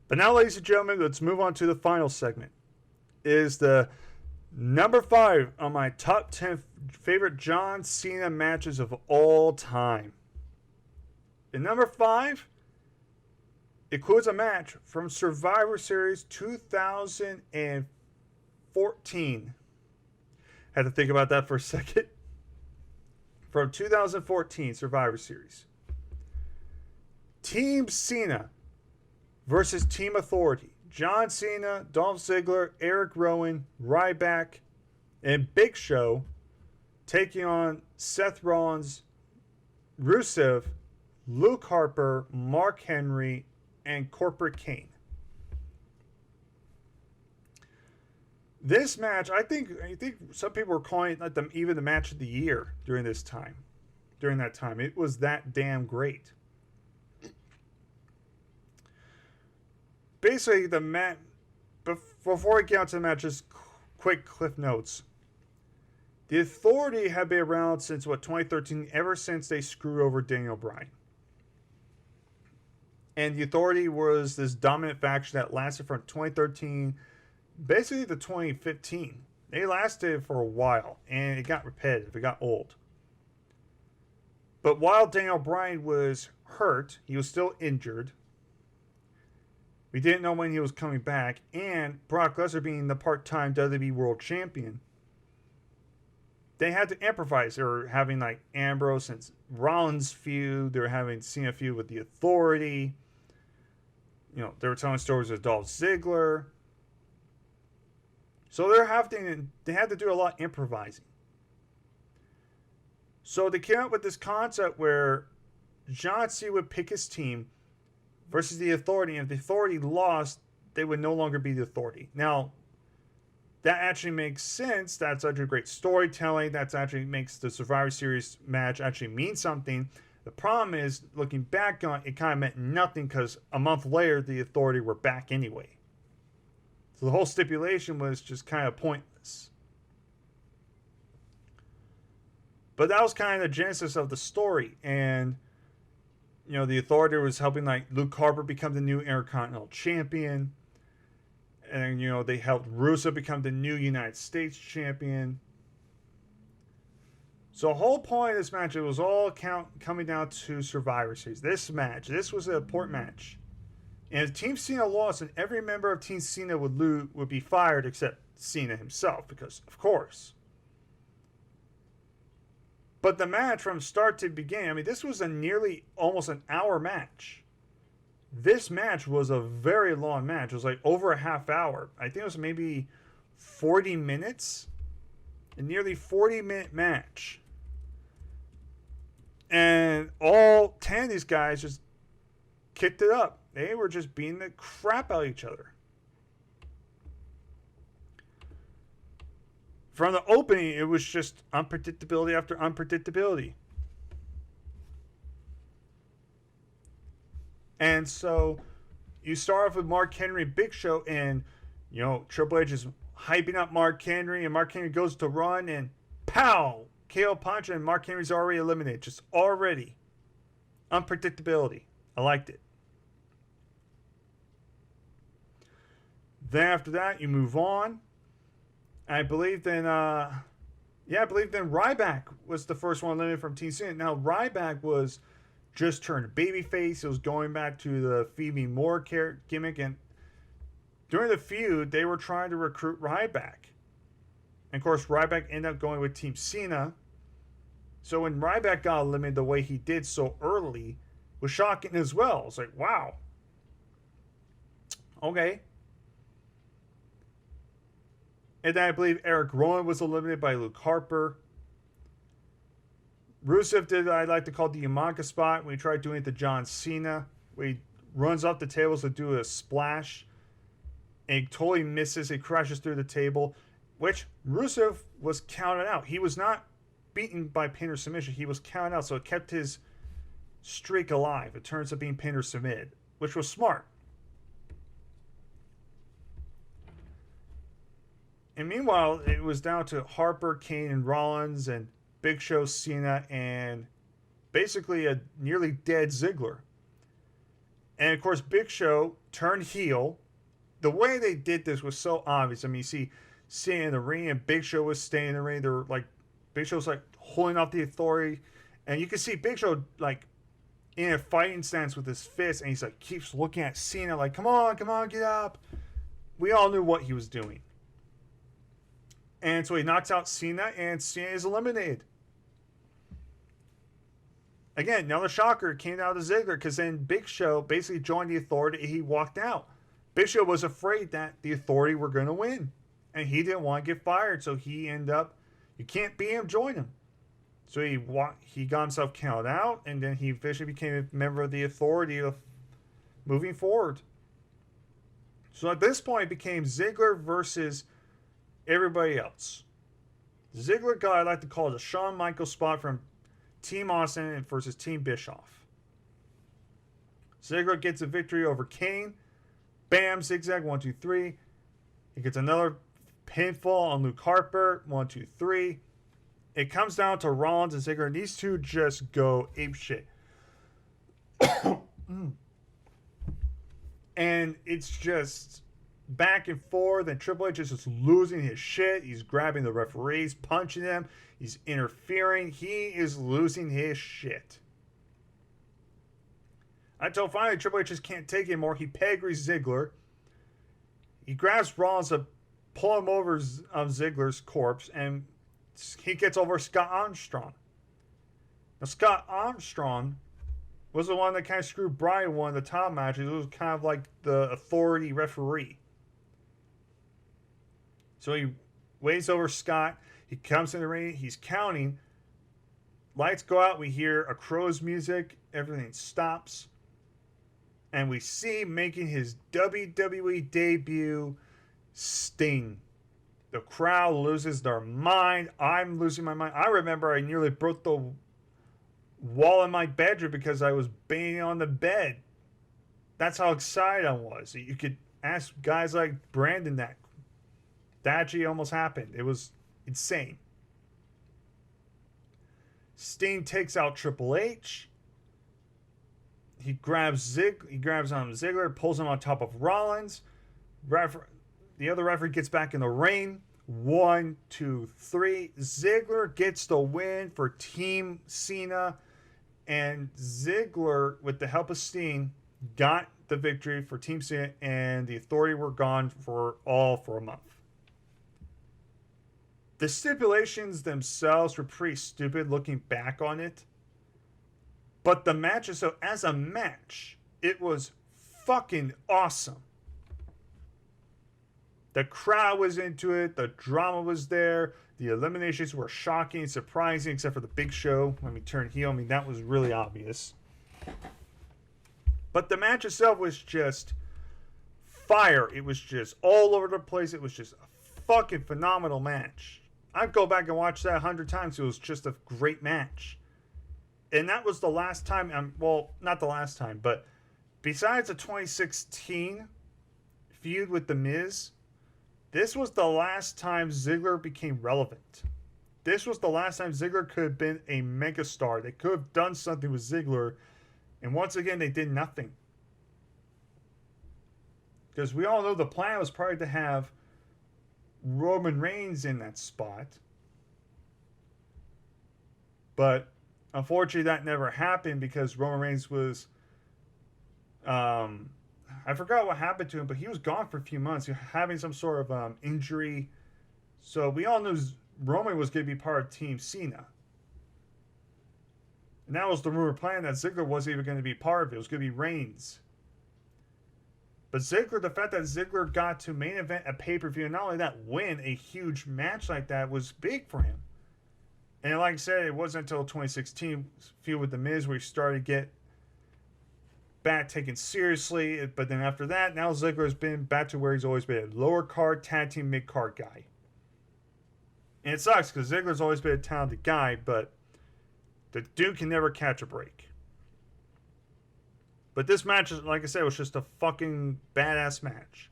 But now, ladies and gentlemen, let's move on to the final segment. It is the number 5 on my top 10 favorite John Cena matches of all time. And number 5 includes a match from Survivor Series 2014. Had to think about that for a second. From 2014 Survivor Series. Team Cena versus Team Authority. John Cena, Dolph Ziggler, Eric Rowan, Ryback, and Big Show taking on Seth Rollins, Rusev, Luke Harper, Mark Henry, and Corporate Kane. This match, I think some people were calling it like even the match of the year during this time. During that time, it was that damn great. Basically, the match. Before we get on to the match, just quick cliff notes. The Authority have been around since 2013, ever since they screwed over Daniel Bryan. And the Authority was this dominant faction that lasted from 2013 basically to 2015. They lasted for a while, and it got repetitive. It got old. But while Daniel Bryan was hurt, he was still injured. We didn't know when he was coming back, and Brock Lesnar being the part-time WWE World Champion, they had to improvise. They were having like Ambrose and Rollins feud. They were having Cena feud with the Authority. You know, they were telling stories with Dolph Ziggler. So they had to do a lot of improvising. So they came up with this concept where John Cena would pick his team versus the Authority, and if the Authority lost, they would no longer be the Authority. Now, that actually makes sense. That's actually great storytelling. That actually makes the Survivor Series match actually mean something. The problem is, looking back on it, kind of meant nothing because a month later, the Authority were back anyway. So the whole stipulation was just kind of pointless. But that was kind of the genesis of the story. And, you know, the Authority was helping like Luke Harper become the new Intercontinental Champion. And, you know, they helped Rusev become the new United States Champion. So the whole point of this match, it was all coming down to Survivor Series. This was an important match. And if Team Cena lost, then every member of Team Cena would be fired except Cena himself, because, of course. But the match from start to begin, I mean, this was a nearly almost an hour match. This match was a very long match. It was like over a half hour. I think it was maybe 40 minutes. A nearly 40-minute match. And all 10 of these guys just kicked it up. They were just beating the crap out of each other. From the opening, it was just unpredictability after unpredictability. And so you start off with Mark Henry, Big Show, and, you know, Triple H is hyping up Mark Henry, and Mark Henry goes to run, and pow! KO punch, and Mark Henry's already eliminated. Just already. Unpredictability. I liked it. Then after that, you move on. I believe then Ryback was the first one eliminated from Team Cena. Now, Ryback was just turned babyface. It was going back to the Feed Me More gimmick. And during the feud, they were trying to recruit Ryback. And, of course, Ryback ended up going with Team Cena. So when Ryback got eliminated the way he did so early was shocking as well. It's like, wow. Okay. And then I believe Eric Rowan was eliminated by Luke Harper. Rusev did what I like to call the Umaga spot when he tried doing it to John Cena, where he runs off the tables to do a splash. And he totally misses. He crashes through the table, which Rusev was counted out. He was not beaten by pin or submission. He was counted out, so it kept his streak alive. It turns out being pin or submitted, which was smart. And meanwhile, it was down to Harper, Kane, and Rollins, and Big Show, Cena, and basically a nearly dead Ziggler. And of course, Big Show turned heel. The way they did this was so obvious. I mean, you see Cena in the ring and Big Show was staying in the ring. They're like, Big Show's like holding off the Authority. And you can see Big Show like in a fighting stance with his fist. And he's like, keeps looking at Cena like, come on, get up. We all knew what he was doing. And so he knocks out Cena and Cena is eliminated. Again, another shocker came out of Ziggler because then Big Show basically joined the Authority and he walked out. Big Show was afraid that the Authority were going to win. And he didn't want to get fired. So he ended up, you can't beat him, join him. So he got himself counted out. And then he officially became a member of the Authority of moving forward. So at this point, it became Ziggler versus everybody else. Ziggler got, I like to call it a Shawn Michaels spot from Team Austin versus Team Bischoff. Ziggler gets a victory over Kane. Bam, zigzag, 1, 2, 3. He gets another pinfall on Luke Harper, 1, 2, 3. It comes down to Rollins and Ziggler, and these two just go apeshit. And it's just back and forth, and Triple H is just losing his shit. He's grabbing the referees, punching them. He's interfering. He is losing his shit. Until finally Triple H just can't take it anymore. He peggers Ziggler. He grabs Rollins to pull him over Ziggler's corpse, and he gets over Scott Armstrong. Now, Scott Armstrong was the one that kind of screwed Bryan one of the top matches. It was kind of like the Authority referee. So he waves over Scott. He comes in the ring. He's counting. Lights go out. We hear a crow's music. Everything stops. And we see making his WWE debut, Sting. The crowd loses their mind. I'm losing my mind. I remember I nearly broke the wall in my bedroom because I was banging on the bed. That's how excited I was. You could ask guys like Brandon that. That actually almost happened. It was insane. Sting takes out Triple H. He grabs Ziggler, pulls him on top of Rollins. The other referee gets back in the ring. 1, 2, 3. Ziggler gets the win for Team Cena. And Ziggler, with the help of Sting, got the victory for Team Cena. And the Authority were gone for a month. The stipulations themselves were pretty stupid looking back on it. But the match, so as a match, it was fucking awesome. The crowd was into it. The drama was there. The eliminations were shocking, surprising, except for the Big Show when we turned heel. I mean, that was really obvious. But the match itself was just fire. It was just all over the place. It was just a fucking phenomenal match. I'd go back and watch that 100 times. It was just a great match. And that was the last time, well, not the last time, but besides the 2016 feud with The Miz, this was the last time Ziggler became relevant. This was the last time Ziggler could have been a megastar. They could have done something with Ziggler. And once again, they did nothing. Because we all know the plan was probably to have Roman Reigns in that spot. But unfortunately, that never happened because Roman Reigns was... I forgot what happened to him, but he was gone for a few months. He was having some sort of injury. So we all knew Roman was going to be part of Team Cena. And that was the rumor plan that Ziggler wasn't even going to be part of it. It was going to be Reigns. But Ziggler, the fact that Ziggler got to main event a pay-per-view, and not only that, win a huge match like that was big for him. And like I said, it wasn't until 2016 feud with The Miz where he started to get back taken seriously. But then after that, now Ziggler has been back to where he's always been, a lower card, tag team, mid card guy. And it sucks because Ziggler's always been a talented guy, but the dude can never catch a break. But this match, like I said, was just a fucking badass match.